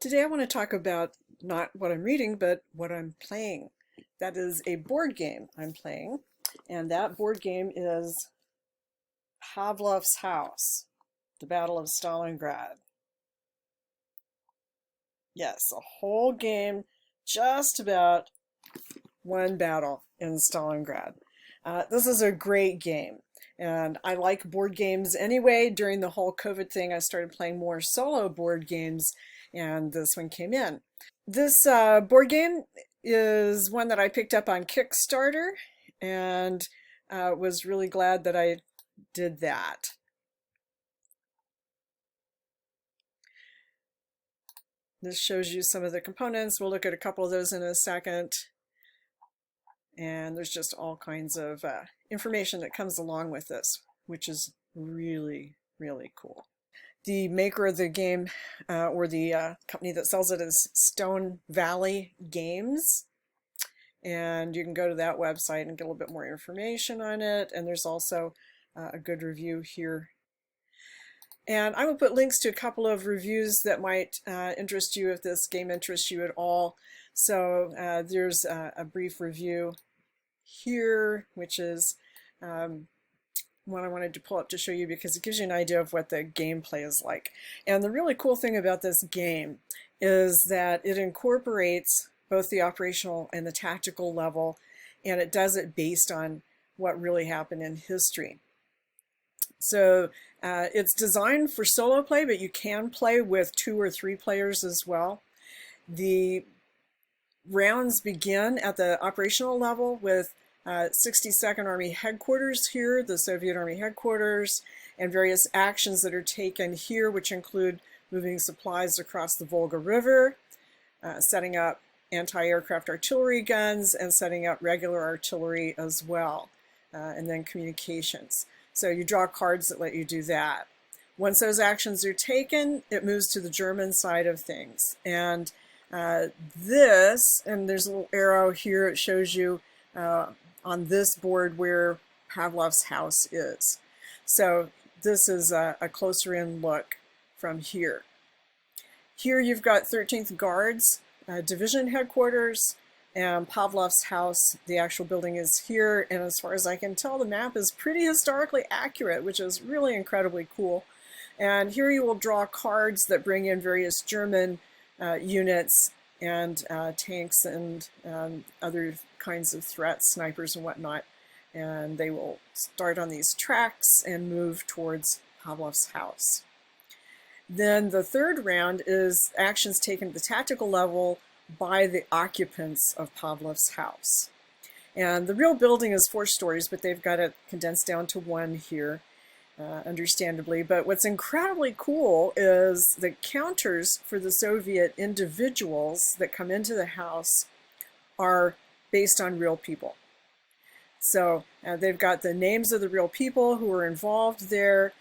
Today I want to talk about not what I'm reading, but what I'm playing. That is a board game I'm playing, and that board game is Pavlov's House, the Battle of Stalingrad. Yes, a whole game just about one battle in Stalingrad. This is a great game, and I like board games anyway. During the whole COVID thing, I started playing more solo board games, and this one came in. This board game is one that I picked up on Kickstarter, and was really glad that I did that. This shows you some of the components. We'll look at a couple of those in a second. And there's just all kinds of information that comes along with this, which is really, really cool. The maker of the game, or the company that sells it, is Stone Valley Games. And you can go to that website and get a little bit more information on it. And there's also a good review here. And I will put links to a couple of reviews that might interest you if this game interests you at all. So there's a brief review here, which is one I wanted to pull up to show you because it gives you an idea of what the gameplay is like. And the really cool thing about this game is that it incorporates both the operational and the tactical level, and it does it based on what really happened in history. So it's designed for solo play, but you can play with 2 or 3 players as well. The rounds begin at the operational level with 62nd Army Headquarters here, the Soviet Army Headquarters, and various actions that are taken here, which include moving supplies across the Volga River, setting up anti-aircraft artillery guns, and setting up regular artillery as well, and then communications. So you draw cards that let you do that. Once those actions are taken, it moves to the German side of things. And there's a little arrow here, it shows you on this board where Pavlov's house is. So this is a closer in look from here. Here you've got 13th Guards, Division Headquarters, and Pavlov's house. The actual building is here, and as far as I can tell, the map is pretty historically accurate, which is really incredibly cool. And here you will draw cards that bring in various German units and tanks and other kinds of threats, snipers and whatnot. And they will start on these tracks and move towards Pavlov's house. Then the third round is actions taken at the tactical level by the occupants of Pavlov's house. And the real building is 4 stories, but they've got it condensed down to 1 here, understandably. But what's incredibly cool is the counters for the Soviet individuals that come into the house are based on real people. So they've got the names of the real people who are involved there,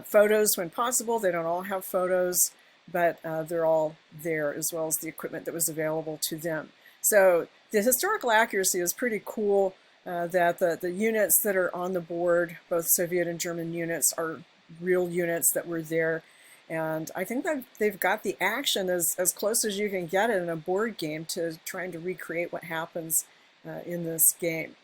photos when possible. They don't all have photos, but they're all there, as well as the equipment that was available to them. So the historical accuracy is pretty cool, that the units that are on the board, both Soviet and German units, are real units that were there. And I think that they've got the action as close as you can get it in a board game to trying to recreate what happens in this game.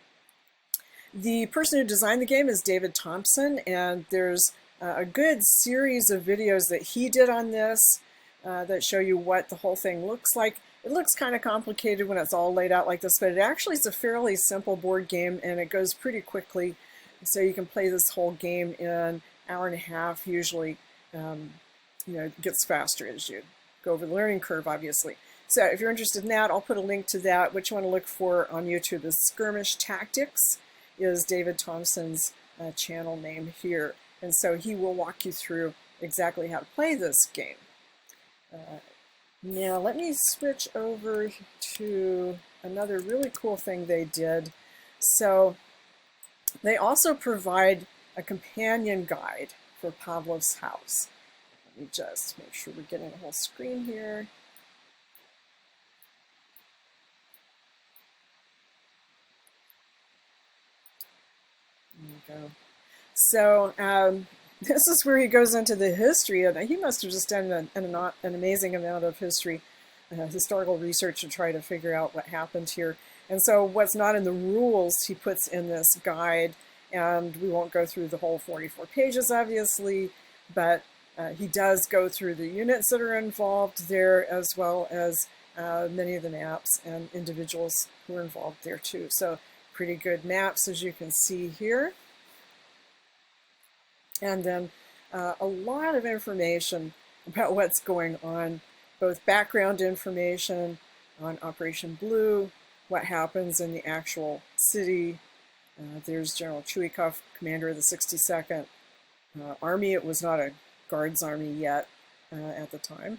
The person who designed the game is David Thompson, and there's a good series of videos that he did on this that show you what the whole thing looks like. It looks kind of complicated when it's all laid out like this, but it actually is a fairly simple board game, and it goes pretty quickly. So you can play this whole game in an hour and a half, usually. It gets faster as you go over the learning curve, obviously. So if you're interested in that, I'll put a link to that. What you want to look for on YouTube is Skirmish Tactics, is David Thompson's channel name here. And so he will walk you through exactly how to play this game. Now let me switch over to another really cool thing they did. So they also provide a companion guide for Pavlov's house. Let me just make sure we're getting the whole screen here. There we go. So this is where he goes into the history, and he must have just done an amazing amount of historical research to try to figure out what happened here. And so what's not in the rules, he puts in this guide, and we won't go through the whole 44 pages, obviously, but he does go through the units that are involved there, as well as many of the maps and individuals who are involved there too. So pretty good maps, as you can see here. And then a lot of information about what's going on, both background information on Operation Blue, what happens in the actual city. There's General Chuikov, commander of the 62nd Army. It was not a Guards Army yet at the time,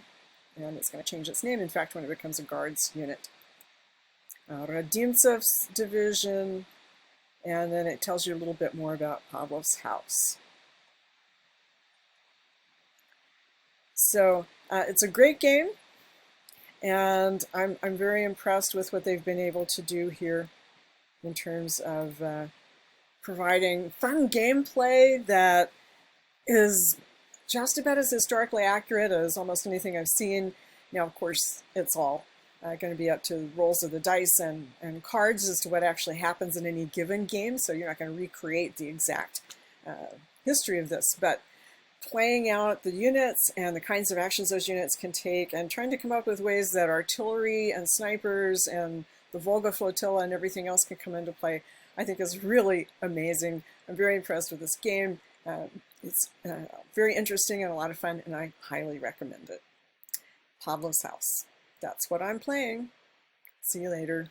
and it's going to change its name, in fact, when it becomes a Guards unit. Radimtsev's division, and then it tells you a little bit more about Pavlov's house. So it's a great game, and I'm very impressed with what they've been able to do here in terms of providing fun gameplay that is just about as historically accurate as almost anything I've seen. Now, of course, it's all going to be up to rolls of the dice and cards as to what actually happens in any given game, so you're not going to recreate the exact history of this, but playing out the units and the kinds of actions those units can take, and trying to come up with ways that artillery and snipers and the Volga flotilla and everything else can come into play, I think is really amazing. I'm very impressed with this game. It's very interesting and a lot of fun, and I highly recommend it. Pavlov's House. That's what I'm playing. See you later.